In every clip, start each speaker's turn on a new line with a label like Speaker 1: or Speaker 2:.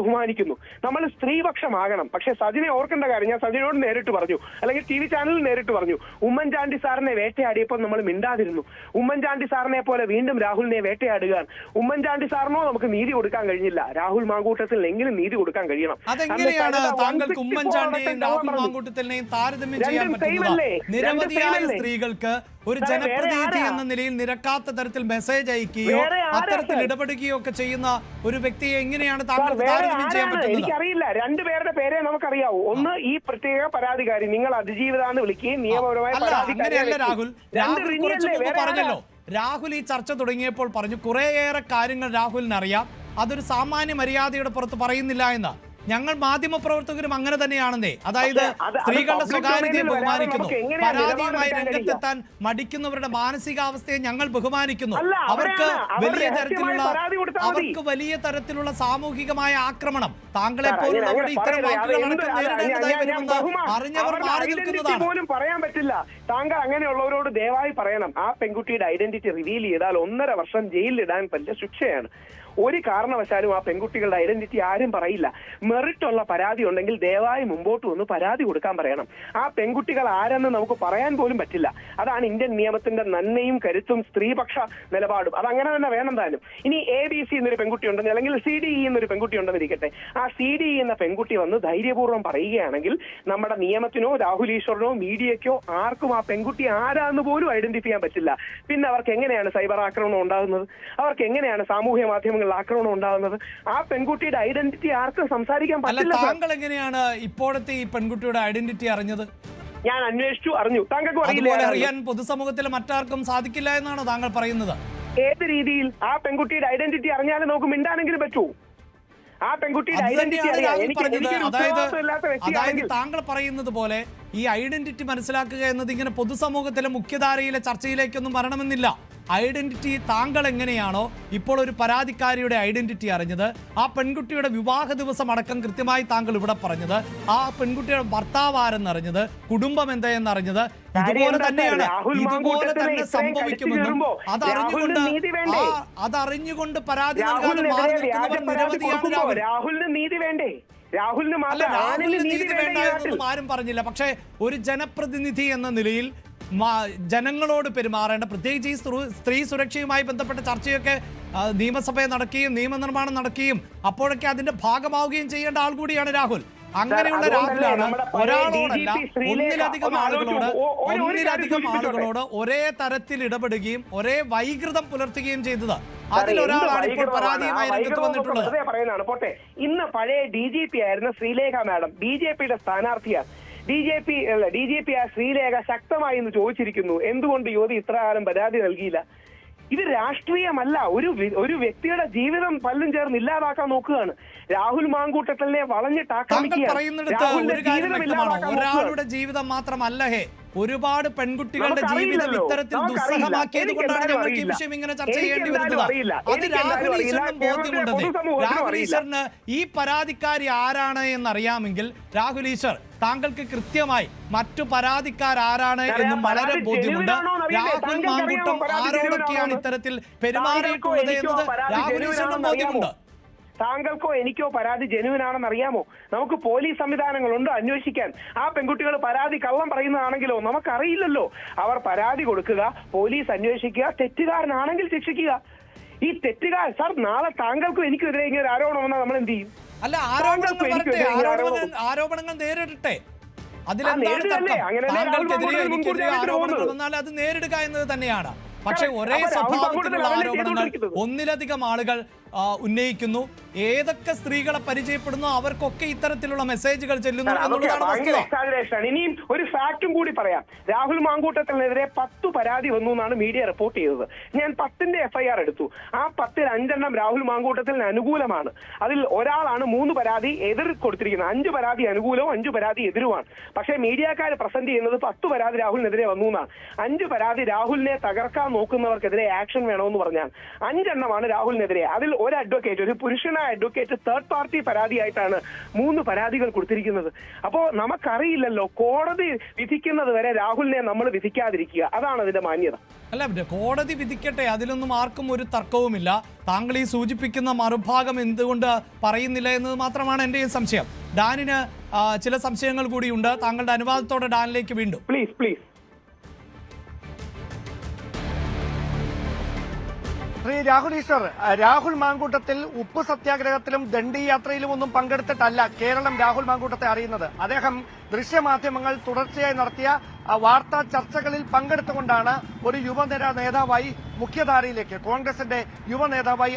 Speaker 1: ബഹുമാനിക്കുന്നു, നമ്മൾ സ്ത്രീപക്ഷമാകണം. പക്ഷെ സജിനെ ഓർക്കേണ്ട കാര്യം, ഞാൻ സജിനോട് നേരിട്ട് പറഞ്ഞു, അല്ലെങ്കിൽ TV ചാനലിൽ നേരിട്ട് പറഞ്ഞു, ഉമ്മൻചാണ്ടി സാറിനെ വേട്ടയാടിയപ്പോൾ നമ്മൾ മിണ്ടാതിരുന്നു. ഉമ്മൻചാണ്ടി സാറിനെ പോലെ വീണ്ടും രാഹുലിനെ വേട്ടയാടുകയാണ്. ഉമ്മൻചാണ്ടി സാറിനോ നമുക്ക് നീതി കൊടുക്കാൻ കഴിഞ്ഞില്ല, രാഹുൽ മാങ്കൂട്ടത്തിൽ എങ്കിലും നീതി കൊടുക്കാൻ കഴിയണം.
Speaker 2: അതെങ്ങനെയാണ് താങ്കൾക്ക് ഉമ്മൻചാണ്ടിയെയും രാഹുൽ മാങ്കൂട്ടത്തിലിനെയും താരതമ്യം ചെയ്യാൻ പറ്റുന്നത്? നിരവധിയായ സ്ത്രീകൾക്ക് ഒരു ജനപ്രതിനിധി എന്ന നിലയിൽ നിരക്കാത്ത തരത്തിൽ മെസ്സേജ് അയക്കുകയോ അത്തരത്തിൽ ഇടപെടുകയോ ഒക്കെ ചെയ്യുന്ന ഒരു വ്യക്തിയെ എങ്ങനെയാണ് താങ്കൾക്ക് താരതമ്യം ചെയ്യാൻ പറ്റുന്നത്?
Speaker 1: എനിക്കറിയില്ല, രണ്ടുപേരുടെ പേരെ നമുക്കറിയാവൂ. ഒന്ന് ഈ പ്രത്യേക പരാതിക്കാരി, നിങ്ങൾ അതിജീവിതാന്ന് വിളിക്കുകയും നിയമപരമായ
Speaker 2: അങ്ങനെയല്ല രാഹുൽ. രാഹുൽ കുറച്ചു മുമ്പ് പറഞ്ഞല്ലോ, രാഹുൽ ഈ ചർച്ച തുടങ്ങിയപ്പോൾ പറഞ്ഞു കുറേയേറെ കാര്യങ്ങൾ രാഹുലിന് അറിയാം, അതൊരു സാമാന്യ മര്യാദയുടെ പുറത്ത് പറയുന്നില്ല എന്ന്. ഞങ്ങൾ മാധ്യമപ്രവർത്തകരും അങ്ങനെ തന്നെയാണെന്നേ. അതായത് സ്ത്രീകളുടെ സ്വകാര്യതയെ ബഹുമാനിക്കുന്നു, പരാതിയുമായി രംഗത്തെത്താൻ മടിക്കുന്നവരുടെ മാനസികാവസ്ഥയെ ഞങ്ങൾ ബഹുമാനിക്കുന്നു. അവർക്ക് വലിയ തരത്തിലുള്ള സാമൂഹികമായ ആക്രമണം താങ്കളെ പോലുള്ളവരുടെ ഇത്തരം വാക്കുകൾ അടക്കം നേരിടേണ്ടതായി വരുമെന്ന് അറിഞ്ഞവർ മാറി നിൽക്കുന്നതാണ്.
Speaker 1: പോലും പറയാൻ പറ്റില്ല. താങ്കൾ അങ്ങനെയുള്ളവരോട് ദയവായി പറയണം, ആ പെൺകുട്ടിയുടെ ഐഡന്റിറ്റി റിവീൽ ചെയ്താൽ 1.5 വർഷം ജയിലിലിടാൻ പറ്റിയ ശിക്ഷയാണ്. ഒരു കാരണവശാലും ആ പെൺകുട്ടികളുടെ ഐഡന്റിറ്റി ആരും പറയില്ല. മെറിറ്റുള്ള പരാതി ഉണ്ടെങ്കിൽ ദയവായി മുമ്പോട്ട് വന്ന് പരാതി കൊടുക്കാൻ പറയണം. ആ പെൺകുട്ടികൾ ആരെന്ന് നമുക്ക് പറയാൻ പോലും പറ്റില്ല. അതാണ് ഇന്ത്യൻ നിയമത്തിന്റെ നന്മയും കരുത്തും സ്ത്രീപക്ഷ നിലപാടും. അതങ്ങനെ തന്നെ വേണം താനും. ഇനി ABC എന്നൊരു പെൺകുട്ടി ഉണ്ടെന്ന്, അല്ലെങ്കിൽ CDE എന്നൊരു പെൺകുട്ടി ഉണ്ടെന്ന് ഇരിക്കട്ടെ, ആ CDE എന്ന പെൺകുട്ടി വന്ന് ധൈര്യപൂർവ്വം പറയുകയാണെങ്കിൽ നമ്മുടെ നിയമത്തിനോ രാഹുൽ ഈശ്വറിനോ മീഡിയയ്ക്കോ ആർക്കും ആ പെൺകുട്ടി ആരാന്ന് പോലും ഐഡന്റിഫൈ ചെയ്യാൻ പറ്റില്ല. പിന്നെ അവർക്ക് എങ്ങനെയാണ് സൈബർ ആക്രമണം ഉണ്ടാകുന്നത്? അവർക്ക് എങ്ങനെയാണ് സാമൂഹ്യ മാധ്യമങ്ങൾ ആക്രമണം ഉണ്ടാകുന്നത്? ആ പെൺകുട്ടിയുടെ ഐഡന്റിറ്റി ആർക്കും സംസാരിക്കാൻ പറ്റില്ല.
Speaker 2: താങ്കൾ എങ്ങനെയാണ് ഇപ്പോഴത്തെ ഈ പെൺകുട്ടിയുടെ ഐഡന്റിറ്റി അറിഞ്ഞത്?
Speaker 1: ഞാൻ അന്വേഷിച്ചു, അറിഞ്ഞു. താങ്കൾക്ക്
Speaker 2: അറിയാൻ പൊതുസമൂഹത്തിൽ മറ്റാർക്കും സാധിക്കില്ല എന്നാണ് താങ്കൾ പറയുന്നത്?
Speaker 1: ഏത് രീതിയിൽ? ആ പെൺകുട്ടിയുടെ ഐഡന്റിറ്റി അറിഞ്ഞാലും നമുക്ക് മിണ്ടാനെങ്കിലും പറ്റൂ. ആ പെൺകുട്ടിയുടെ ഐഡന്റിറ്റി
Speaker 2: അതായത് താങ്കൾ പറയുന്നത് പോലെ ഈ ഐഡന്റിറ്റി മനസ്സിലാക്കുക എന്നത് ഇങ്ങനെ പൊതുസമൂഹത്തിലെ മുഖ്യധാരയിലെ ചർച്ചയിലേക്കൊന്നും വരണമെന്നില്ല. ഐഡന്റിറ്റി താങ്കൾ എങ്ങനെയാണോ ഇപ്പോൾ ഒരു പരാതിക്കാരിയുടെ ഐഡന്റിറ്റി അറിഞ്ഞത്, ആ പെൺകുട്ടിയുടെ വിവാഹ ദിവസം അടക്കം കൃത്യമായി താങ്കൾ ഇവിടെ പറഞ്ഞത്, ആ പെൺകുട്ടിയുടെ ഭർത്താവ് ആരെന്നറിഞ്ഞത്, കുടുംബം എന്തായെന്നറിഞ്ഞത്, ഇതുപോലെ തന്നെയാണ്, ഇതുപോലെ തന്നെ സംഭവിക്കുമെന്നും അതറിഞ്ഞുകൊണ്ട് പരാതി നൽകാതെ മാറി നിൽക്കുന്നവർ നിരവധിയാണ്.
Speaker 1: രാഹുലിന് നീതി വേണ്ടേ? രാഹുലിന്
Speaker 2: നീതി വേണ്ട എന്നൊന്നും ആരും പറഞ്ഞില്ല. പക്ഷേ ഒരു ജനപ്രതിനിധി എന്ന നിലയിൽ ജനങ്ങളോട് പെരുമാറേണ്ട, പ്രത്യേകിച്ച് ഈ സ്ത്രീ സുരക്ഷയുമായി ബന്ധപ്പെട്ട ചർച്ചയൊക്കെ നിയമസഭയിൽ നടക്കുകയും നിയമനിർമ്മാണം നടക്കുകയും അപ്പോഴൊക്കെ അതിന്റെ ഭാഗമാവുകയും ചെയ്യേണ്ട ആൾ കൂടിയാണ് രാഹുൽ. അങ്ങനെയുള്ള രാഹുലാണ് ഒരാളോടല്ല ഒന്നിലധികം ആളുകളോട് ഒരേ തരത്തിൽ ഇടപെടുകയും ഒരേ വൈകൃതം പുലർത്തുകയും ചെയ്തത്. അതിലൊരാളാണ് ഇപ്പോൾ പരാതിയുമായി രംഗത്ത് വന്നിട്ടുള്ളത്.
Speaker 1: പോട്ടെ, ഇന്ന് പഴയ DGP ആയിരുന്ന ശ്രീലേഖ മാഡം BJPയുടെ സ്ഥാനാർത്ഥിയാണ്. DGP ആ ശ്രീലേഖ ശക്തമായി ഇന്ന് ചോദിച്ചിരിക്കുന്നു, എന്തുകൊണ്ട് യുവതി ഇത്രകാലം പരാതി നൽകിയില്ല? ഇത് രാഷ്ട്രീയമല്ല, ഒരു വ്യക്തിയുടെ ജീവിതം പല്ലും ചേർന്ന് ഇല്ലാതാക്കാൻ നോക്കുകയാണ്. രാഹുൽ മാങ്കൂട്ടത്തിനെ
Speaker 2: ഒരാളുടെ ജീവിതം മാത്രമല്ല, ഒരുപാട് പെൺകുട്ടികളുടെ ജീവിതം ഇത്തരത്തിൽ ദുസ്സഹമാക്കിയത് കൊണ്ടാണ് ഞങ്ങൾക്ക് ഈ വിഷയം ഇങ്ങനെ ചർച്ച ചെയ്യേണ്ടി വരുന്നത്. അത് രാഹുൽ ഈശ്വറിനും ബോധ്യമുണ്ടെന്ന്. രാഹുൽ ഈശ്വറിന് ഈ പരാതിക്കാരി ആരാണ് എന്നറിയാമെങ്കിൽ രാഹുൽ ഈശ്വർ താങ്കൾക്ക് കൃത്യമായി മറ്റു പരാതിക്കാരാരാണ് എന്നും വളരെ ബോധ്യമുണ്ട്. രാഹുൽ മാങ്കൂട്ടം ആരോടൊക്കെയാണ് ഇത്തരത്തിൽ പെരുമാറിയിട്ടുള്ളത് എന്നത് രാഹുൽ ഈശ്വറിനും ബോധ്യമുണ്ട്.
Speaker 1: താങ്കൾക്കോ എനിക്കോ പരാതി ജെനുവിനാണെന്ന് അറിയാമോ? നമുക്ക് പോലീസ് സംവിധാനങ്ങളുണ്ട് അന്വേഷിക്കാൻ. ആ പെൺകുട്ടികൾ പരാതി കള്ളം പറയുന്നതാണെങ്കിലോ നമുക്കറിയില്ലല്ലോ. അവർ പരാതി കൊടുക്കുക, പോലീസ് അന്വേഷിക്കുക, തെറ്റുകാരനാണെങ്കിൽ ശിക്ഷിക്കുക. ഈ തെറ്റുകാരൻ സാർ, നാളെ താങ്കൾക്കും എനിക്കെതിരെ ഇങ്ങനെ ഒരു ആരോപണം വന്നാൽ നമ്മൾ എന്ത് ചെയ്യും?
Speaker 2: അല്ല, ആരോപണങ്ങൾ നേരിടട്ടെ, അതിലെന്താണ് തർക്കം? താങ്കൾക്കെതിരെ എനിക്കെതിരെ ആരോപണങ്ങൾ വന്നാൽ അത് നേരിടുക എന്നത് തന്നെയാണ്. പക്ഷെ ഒരേ സ്വഭാവത്തിലുള്ള ആരോപണങ്ങൾ ഒന്നിലധികം ആളുകൾ ഉന്നയിക്കുന്നു. ഏതൊക്കെ സ്ത്രീകളെ പരിചയപ്പെടുന്നു അവർക്കൊക്കെ ഇത്തരത്തിലുള്ള മെസ്സേജുകൾ ചെല്ലുന്നു എന്നുള്ളതാണ് വസ്തുത.
Speaker 1: ഇനിയും ഒരു ഫാക്ടും കൂടി പറയാം. രാഹുൽ മാങ്കൂട്ടത്തിനെതിരെ 10 പരാതി വന്നു എന്നാണ് മീഡിയ റിപ്പോർട്ട് ചെയ്തത്. ഞാൻ 10ന്റെ FIR എടുത്തു. ആ 10ൽ 5 രാഹുൽ മാങ്കൂട്ടത്തിന് അനുകൂലമാണ്. അതിൽ ഒരാളാണ് 3 പരാതി എതിർ കൊടുത്തിരിക്കുന്നത്. 5 പരാതി അനുകൂലവും 5 പരാതി എതിരുമാണ്. പക്ഷേ മീഡിയക്കാർ പ്രസന്റ് ചെയ്യുന്നത് 10 പരാതി രാഹുലിനെതിരെ വന്നു എന്നാണ്. 5 പരാതി രാഹുലിനെ തകർക്കാൻ നോക്കുന്നവർക്കെതിരെ ആക്ഷൻ വേണമെന്ന് പറഞ്ഞാൽ 5 രാഹുലിനെതിരെ. അതിൽ ഒരു അഡ്വക്കേറ്റ്, ഒരു പുരുഷനായ അഡ്വക്കേറ്റ് തേർഡ് പാർട്ടി പരാതിയായിട്ടാണ് 3 പരാതികൾ കൊടുത്തിരിക്കുന്നത്. അപ്പോ നമുക്കറിയില്ലല്ലോ, കോടതി വിധിക്കുന്നത് വരെ രാഹുലിനെ നമ്മൾ വിധിക്കാതിരിക്കുക, അതാണ് അതിന്റെ മാന്യത.
Speaker 2: അല്ല, കോടതി വിധിക്കട്ടെ, അതിലൊന്നും ആർക്കും ഒരു തർക്കവുമില്ല. താങ്കൾ ഈ സൂചിപ്പിക്കുന്ന മറുഭാഗം എന്തുകൊണ്ട് പറയുന്നില്ല എന്നത് മാത്രമാണ് എന്റെയും സംശയം. ഡാനിന് ചില സംശയങ്ങൾ കൂടിയുണ്ട്. താങ്കളുടെ അനുവാദത്തോടെ ഡാനിലേക്ക് വീണ്ടും
Speaker 1: പ്ലീസ്.
Speaker 3: ശ്രീ രാഹുൽ ഈശ്വർ, രാഹുൽ മാങ്കൂട്ടത്തിൽ ഉപ്പ് സത്യാഗ്രഹത്തിലും ദണ്ഡി യാത്രയിലും ഒന്നും പങ്കെടുത്തിട്ടല്ല കേരളം രാഹുൽ മാങ്കൂട്ടത്തെ അറിയുന്നത്. അദ്ദേഹം ദൃശ്യമാധ്യമങ്ങൾ തുടർച്ചയായി നടത്തിയ വാർത്താ ചർച്ചകളിൽ പങ്കെടുത്തുകൊണ്ടാണ് ഒരു യുവനിര നേതാവായി മുഖ്യധാരയിലേക്ക്, കോൺഗ്രസിന്റെ യുവ നേതാവായി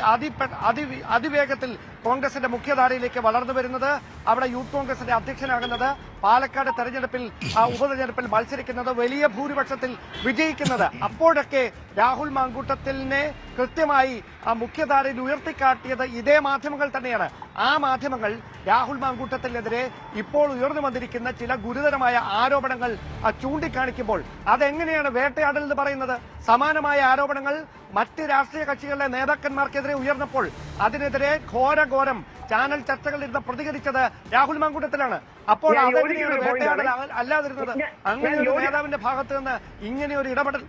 Speaker 3: അതിവേഗത്തിൽ കോൺഗ്രസിന്റെ മുഖ്യധാരയിലേക്ക് വളർന്നു വരുന്നത്, അവിടെ യൂത്ത് കോൺഗ്രസിന്റെ അധ്യക്ഷനാകുന്നത്, പാലക്കാട് തെരഞ്ഞെടുപ്പിൽ ഉപതെരഞ്ഞെടുപ്പിൽ മത്സരിക്കുന്നത്, വലിയ ഭൂരിപക്ഷത്തിൽ വിജയിക്കുന്നത്. അപ്പോഴൊക്കെ രാഹുൽ മാങ്കൂട്ടത്തിനെ കൃത്യമായി മുഖ്യധാരയിൽ ഉയർത്തിക്കാട്ടിയത് ഇതേ മാധ്യമങ്ങൾ തന്നെയാണ്. ആ മാധ്യമങ്ങൾ രാഹുൽ മാങ്കൂട്ടത്തിനെതിരെ ഇപ്പോൾ ഉയർന്നു വന്നിരിക്കുന്ന ചില ഗുരുതരമായ ആരോപണങ്ങൾ ചൂണ്ടിക്കാണിക്കുമ്പോൾ അതെങ്ങനെയാണ് വേട്ടയാടൽ എന്ന് പറയുന്നത്? സമാനമായ ആരോപണങ്ങൾ മറ്റ് രാഷ്ട്രീയ കക്ഷികളിലെ നേതാക്കന്മാർക്കെതിരെ ഉയർന്നപ്പോൾ അതിനെതിരെ ഘോരഘോരം ചാനൽ ചർച്ചകളിരുന്ന് പ്രതികരിച്ചത് രാഹുൽ മാങ്കൂട്ടത്തിലാണ്. അപ്പോൾ അതെങ്ങനെയാണ് വേട്ടയാടൽ അല്ലാതിരുന്നത്? അങ്ങനെ ഒരു നേതാവിന്റെ ഭാഗത്ത് നിന്ന് ഇങ്ങനെ ഒരു ഇടപെടൽ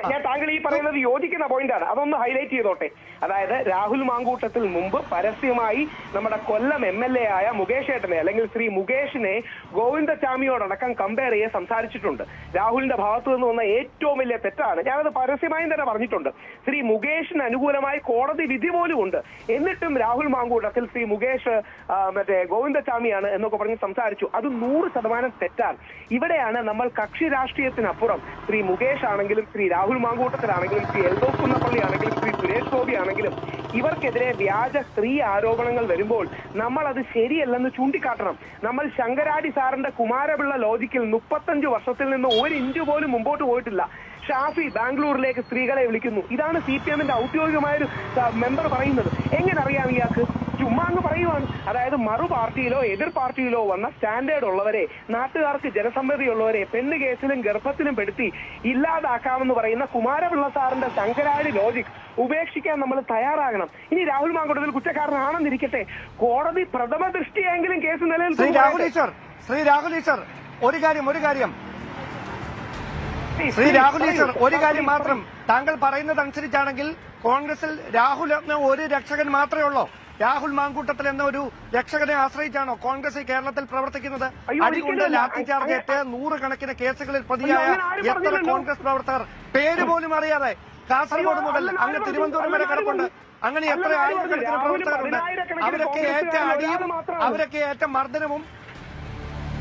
Speaker 1: ഞാൻ താങ്കൾ ഈ പറയുന്നത് യോജിക്കുന്ന പോയിന്റാണ്, അതൊന്ന് ഹൈലൈറ്റ് ചെയ്തോട്ടെ. അതായത് രാഹുൽ മാങ്കൂട്ടത്തിൽ മുമ്പ് പരസ്യമായി നമ്മുടെ കൊല്ലം MLA ആയ മുകേഷ് ഏട്ടനെ, അല്ലെങ്കിൽ ശ്രീ മുകേഷിനെ ഗോവിന്ദചാമിയോടക്കം കമ്പയർ ചെയ്ത് സംസാരിച്ചിട്ടുണ്ട്. രാഹുലിന്റെ ഭാഗത്തു നിന്ന് വന്ന ഏറ്റവും വലിയ തെറ്റാണ്, ഞാനത് പരസ്യമായും തന്നെ പറഞ്ഞിട്ടുണ്ട്. ശ്രീ മുകേഷിന് അനുകൂലമായി കോടതി വിധി പോലും ഉണ്ട്, എന്നിട്ടും രാഹുൽ മാങ്കൂട്ടത്തിൽ ശ്രീ മുകേഷ് ഗോവിന്ദചാമിയാണ് എന്നൊക്കെ പറഞ്ഞ് സംസാരിച്ചു. അത് 100% തെറ്റാണ്. ഇവിടെയാണ് നമ്മൾ കക്ഷി രാഷ്ട്രീയത്തിനപ്പുറം ശ്രീ മുകേഷ് ആണെങ്കിലും ശ്രീ രാഹുൽ മാങ്കൂട്ടത്തിലാണെങ്കിലും ശ്രീ എൽദോസ് കുന്നപ്പള്ളി ആണെങ്കിലും ശ്രീ സുരേഷ് ഗോപി ആണെങ്കിലും ഇവർക്കെതിരെ വ്യാജ സ്ത്രീ ആരോപണങ്ങൾ വരുമ്പോൾ നമ്മൾ അത് ശരിയല്ലെന്ന് ചൂണ്ടിക്കാട്ടണം. നമ്മൾ ശങ്കരാടി സാറിന്റെ കുമാരപിള്ള ലോജിക്കിൽ 35 വർഷത്തിൽ നിന്ന് 1 ഇഞ്ച് പോലും മുമ്പോട്ട് പോയിട്ടില്ല. ഷാഫി ബാംഗ്ലൂരിലേക്ക് സ്ത്രീകളെ വിളിക്കുന്നു, ഇതാണ് CPMന്റെ ഔദ്യോഗികമായൊരു മെമ്പർ പറയുന്നത്. എങ്ങനെ അറിയാം ഇയാൾക്ക്? ചുമ്മാ അങ്ങ് പറയുവാണ്. അതായത് മറു പാർട്ടിയിലോ എതിർ പാർട്ടിയിലോ വന്ന സ്റ്റാൻഡേർഡ് ഉള്ളവരെ, നാട്ടുകാർക്ക് ജനസമ്മതിയുള്ളവരെ പെണ്ണ് കേസിലും ഗർഭത്തിലും പെടുത്തി ഇല്ലാതാക്കാമെന്ന് പറയുന്ന കുമാരപിള്ള സാറിന്റെ ശങ്കരാടി ലോജിക് ഉപേക്ഷിക്കാൻ നമ്മൾ തയ്യാറാകണം. ഇനി രാഹുൽ മാങ്കൂട്ടത്തിൽ കുറ്റക്കാരനാണെന്നിരിക്കട്ടെ, കോടതി പ്രഥമ ദൃഷ്ടിയെങ്കിലും കേസ് നിലനിൽക്കും.
Speaker 3: ശ്രീ രാഹുൽ ഈശ്വർ, ഒരു കാര്യം ശ്രീ രാഹുൽ ഈശ്വർ, ഒരു കാര്യം മാത്രം. താങ്കൾ പറയുന്നതനുസരിച്ചാണെങ്കിൽ കോൺഗ്രസിൽ രാഹുൽ എന്ന ഒരു രക്ഷകൻ മാത്രമേ ഉള്ളൂ. രാഹുൽ മാങ്കൂട്ടത്തിൽ എന്ന ഒരു രക്ഷകനെ ആശ്രയിച്ചാണോ കോൺഗ്രസ് കേരളത്തിൽ പ്രവർത്തിക്കുന്നത്? അടികൊണ്ട് ലാത്തിചാർജ് ഏറ്റ് 100 കണക്കിന് കേസുകളിൽ പ്രതിയായ എത്ര കോൺഗ്രസ് പ്രവർത്തകർ പേര് പോലും അറിയാതെ കാസർഗോഡ് മുതൽ അങ്ങ് തിരുവനന്തപുരം വരെ കിടപ്പുണ്ട്. അങ്ങനെ എത്ര ആയിരക്കണക്കിന് പ്രവർത്തകരുണ്ട്. അവരൊക്കെ ഏറ്റ അടിയും അവരൊക്കെ ഏറ്റ മർദ്ദനവും.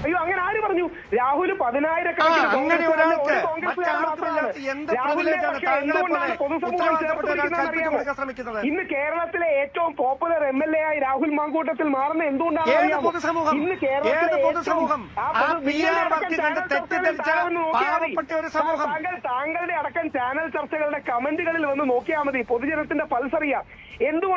Speaker 1: അയ്യോ, അങ്ങനെ ആര് പറഞ്ഞു? രാഹുൽ 10,000
Speaker 3: അങ്ങനെ ഒരാൾക്ക് എന്ത് പ്രിവിലേജാണ് താങ്കളെ ശ്രമിക്കുന്നത്?
Speaker 1: ഇന്ന് കേരളത്തിലെ ഏറ്റവും പോപ്പുലർ MLA ആയി രാഹുൽ മാങ്കൂട്ടത്തിൽ മാറുന്ന എന്തുകൊണ്ടാണ്? ഇന്ന് താങ്കളുടെ അടക്കം ചാനൽ ചർച്ചകളുടെ കമന്റുകളിൽ വന്ന് നോക്കിയാൽ മതി, പൊതുജനത്തിന്റെ പൾസ് അറിയാം. എന്തുകൊണ്ട്